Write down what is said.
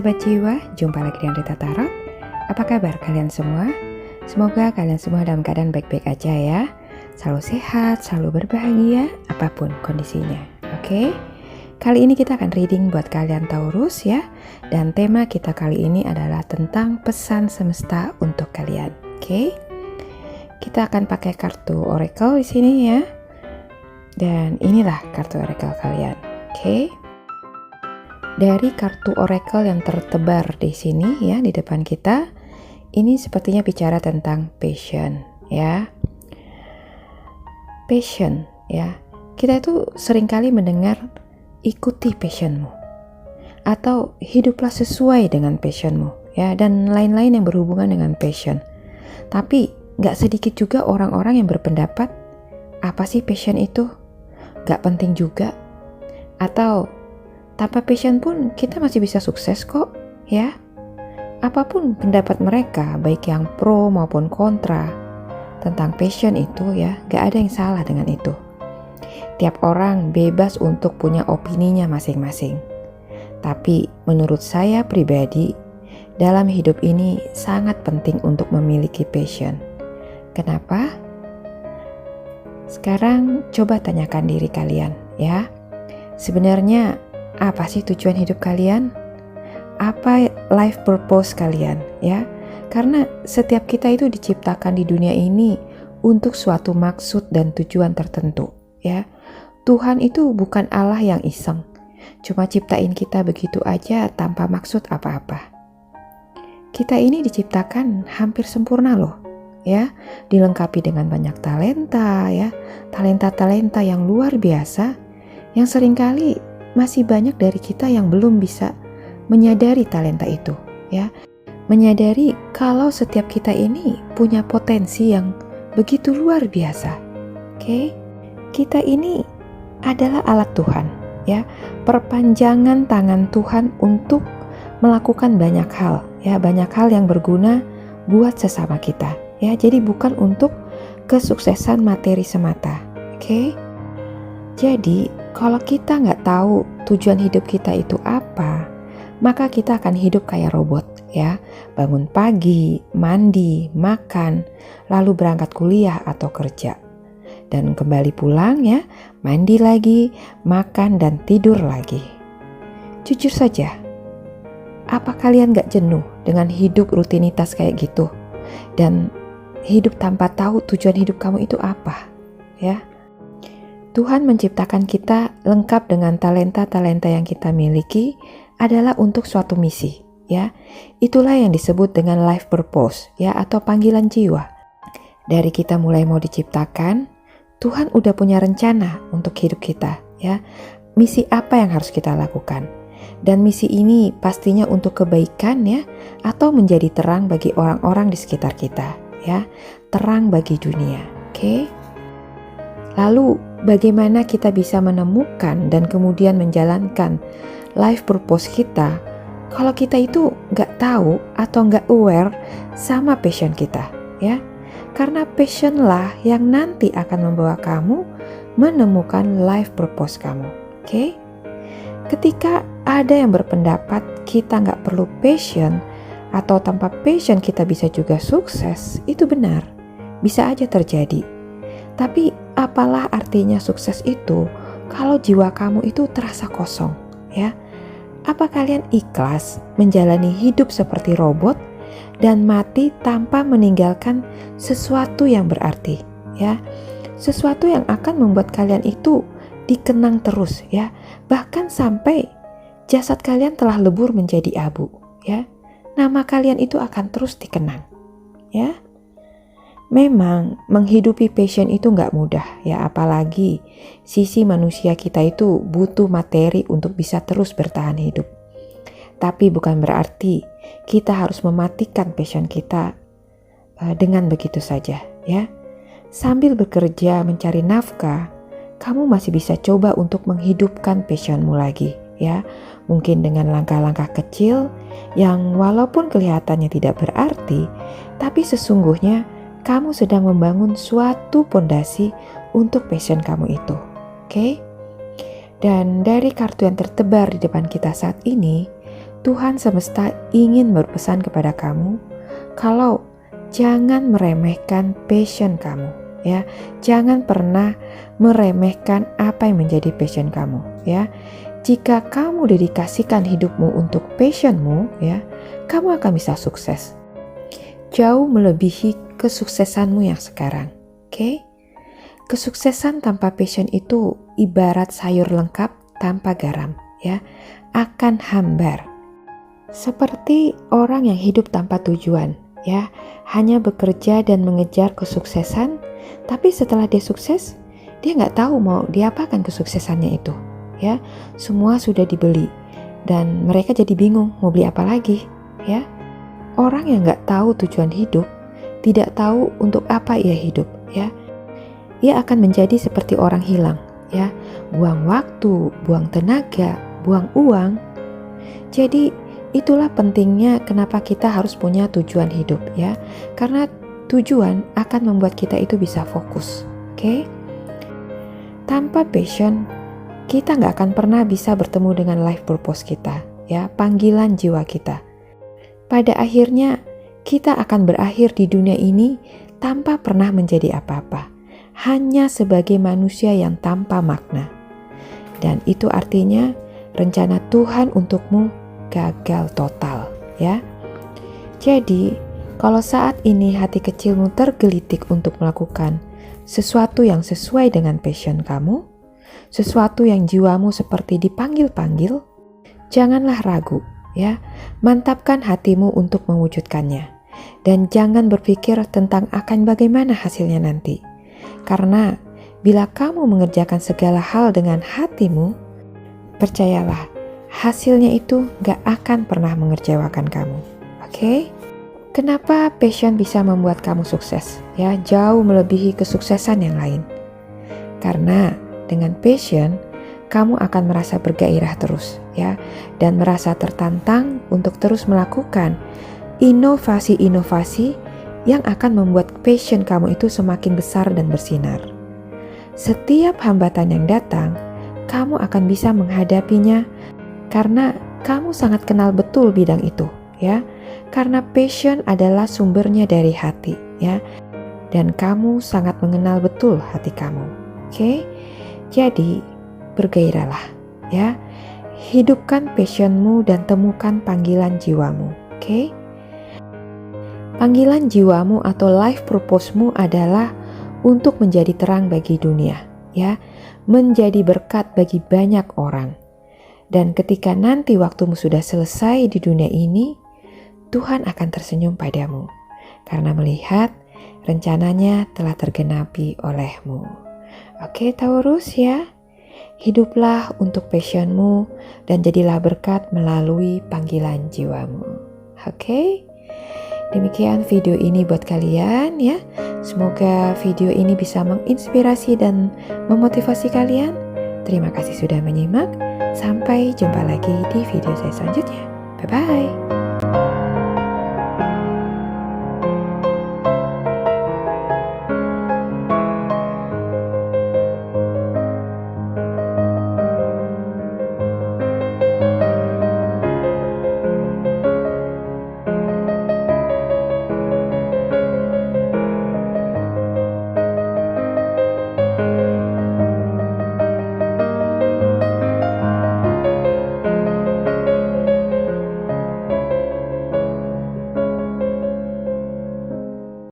sahabat jiwa, jumpa lagi dengan Rita Tarot. Apa kabar kalian semua? Semoga kalian semua dalam keadaan baik-baik aja ya. Selalu sehat, selalu berbahagia, apapun kondisinya. Oke? Kali ini kita akan reading buat kalian Taurus ya. Dan tema kita kali ini adalah tentang pesan semesta untuk kalian. Oke? Kita akan pakai kartu oracle di sini ya. Dan inilah kartu oracle kalian. Oke? Dari kartu oracle yang tertebar di sini ya di depan kita, ini sepertinya bicara tentang passion ya. Passion ya. Kita itu seringkali mendengar ikuti passionmu atau hiduplah sesuai dengan passionmu ya, dan lain-lain yang berhubungan dengan passion. Tapi gak sedikit juga orang-orang yang berpendapat apa sih passion itu? Gak penting juga. Atau tanpa passion pun kita masih bisa sukses kok ya. Apapun pendapat mereka, baik yang pro maupun kontra tentang passion itu ya, gak ada yang salah dengan itu. Tiap orang bebas untuk punya opininya masing-masing. Tapi menurut saya pribadi, dalam hidup ini sangat penting untuk memiliki passion. Kenapa? Sekarang coba tanyakan diri kalian ya. Sebenarnya apa sih tujuan hidup kalian? Apa life purpose kalian ya? Karena setiap kita itu diciptakan di dunia ini untuk suatu maksud dan tujuan tertentu ya. Tuhan itu bukan Allah yang iseng, cuma ciptain kita begitu aja tanpa maksud apa-apa. Kita ini diciptakan hampir sempurna loh ya, dilengkapi dengan banyak talenta ya, talenta-talenta yang luar biasa yang seringkali masih banyak dari kita yang belum bisa menyadari talenta itu ya. Menyadari kalau setiap kita ini punya potensi yang begitu luar biasa. Oke? Kita ini adalah alat Tuhan ya, perpanjangan tangan Tuhan untuk melakukan banyak hal ya, banyak hal yang berguna buat sesama kita ya. Jadi bukan untuk kesuksesan materi semata. Oke? Jadi kalau kita nggak tahu tujuan hidup kita itu apa, maka kita akan hidup kayak robot ya. Bangun pagi, mandi, makan, lalu berangkat kuliah atau kerja. Dan kembali pulang ya, mandi lagi, makan dan tidur lagi. Jujur saja, apa kalian nggak jenuh dengan hidup rutinitas kayak gitu? Dan hidup tanpa tahu tujuan hidup kamu itu apa ya? Tuhan menciptakan kita lengkap dengan talenta-talenta yang kita miliki adalah untuk suatu misi ya. Itulah yang disebut dengan life purpose ya, atau panggilan jiwa. Dari kita mulai mau diciptakan, Tuhan udah punya rencana untuk hidup kita ya. Misi apa yang harus kita lakukan? Dan misi ini pastinya untuk kebaikan ya, atau menjadi terang bagi orang-orang di sekitar kita ya. Terang bagi dunia. Oke? Lalu bagaimana kita bisa menemukan dan kemudian menjalankan life purpose kita kalau kita itu gak tahu atau gak aware sama passion kita ya. Karena passion lah yang nanti akan membawa kamu menemukan life purpose kamu. Oke? Ketika ada yang berpendapat kita gak perlu passion atau tanpa passion kita bisa juga sukses, itu benar, bisa aja terjadi. Tapi apalah artinya sukses itu kalau jiwa kamu itu terasa kosong ya? Apa kalian ikhlas menjalani hidup seperti robot dan mati tanpa meninggalkan sesuatu yang berarti ya? Sesuatu yang akan membuat kalian itu dikenang terus ya, bahkan sampai jasad kalian telah lebur menjadi abu ya. Nama kalian itu akan terus dikenang ya. Memang menghidupi passion itu gak mudah ya, apalagi sisi manusia kita itu butuh materi untuk bisa terus bertahan hidup. Tapi bukan berarti kita harus mematikan passion kita dengan begitu saja ya. Sambil bekerja mencari nafkah, kamu masih bisa coba untuk menghidupkan passionmu lagi ya. Mungkin dengan langkah-langkah kecil yang walaupun kelihatannya tidak berarti, tapi sesungguhnya kamu sedang membangun suatu pondasi untuk passion kamu itu. Oke? Dan dari kartu yang tertebar di depan kita saat ini, Tuhan semesta ingin berpesan kepada kamu kalau jangan meremehkan passion kamu, ya. Jangan pernah meremehkan apa yang menjadi passion kamu, ya. Jika kamu dedikasikan hidupmu untuk passionmu, ya, kamu akan bisa sukses. Jauh melebihi kesuksesanmu yang sekarang, oke? Kesuksesan tanpa passion itu ibarat sayur lengkap tanpa garam, ya, akan hambar. Seperti orang yang hidup tanpa tujuan, ya, hanya bekerja dan mengejar kesuksesan, tapi setelah dia sukses, dia nggak tahu mau diapakan kesuksesannya itu, ya. Semua sudah dibeli dan mereka jadi bingung mau beli apa lagi, ya. Orang yang nggak tahu tujuan hidup, tidak tahu untuk apa ia hidup, ya. Ia akan menjadi seperti orang hilang, ya. Buang waktu, buang tenaga, buang uang. Jadi itulah pentingnya kenapa kita harus punya tujuan hidup, ya. Karena tujuan akan membuat kita itu bisa fokus, oke? Tanpa passion, kita nggak akan pernah bisa bertemu dengan life purpose kita, ya, panggilan jiwa kita. Pada akhirnya, kita akan berakhir di dunia ini tanpa pernah menjadi apa-apa, hanya sebagai manusia yang tanpa makna. Dan itu artinya rencana Tuhan untukmu gagal total, ya. Jadi, kalau saat ini hati kecilmu tergelitik untuk melakukan sesuatu yang sesuai dengan passion kamu, sesuatu yang jiwamu seperti dipanggil-panggil, janganlah ragu, ya. Mantapkan hatimu untuk mewujudkannya. Dan jangan berpikir tentang akan bagaimana hasilnya nanti. Karena bila kamu mengerjakan segala hal dengan hatimu, percayalah, hasilnya itu gak akan pernah mengecewakan kamu. Oke? Kenapa passion bisa membuat kamu sukses? Ya, jauh melebihi kesuksesan yang lain. Karena dengan passion, kamu akan merasa bergairah terus, ya, dan merasa tertantang untuk terus melakukan inovasi-inovasi yang akan membuat passion kamu itu semakin besar dan bersinar. Setiap hambatan yang datang, kamu akan bisa menghadapinya karena kamu sangat kenal betul bidang itu, ya. Karena passion adalah sumbernya dari hati, ya. Dan kamu sangat mengenal betul hati kamu. Oke? Jadi, bergairahlah, ya. Hidupkan passionmu dan temukan panggilan jiwamu, oke? Panggilan jiwamu atau life purpose-mu adalah untuk menjadi terang bagi dunia, ya. Menjadi berkat bagi banyak orang. Dan ketika nanti waktumu sudah selesai di dunia ini, Tuhan akan tersenyum padamu karena melihat rencananya telah tergenapi olehmu. Oke, Taurus, ya. Hiduplah untuk passionmu dan jadilah berkat melalui panggilan jiwamu. Oke? Demikian video ini buat kalian, ya. Semoga video ini bisa menginspirasi dan memotivasi kalian. Terima kasih sudah menyimak. Sampai jumpa lagi di video saya selanjutnya. Bye-bye.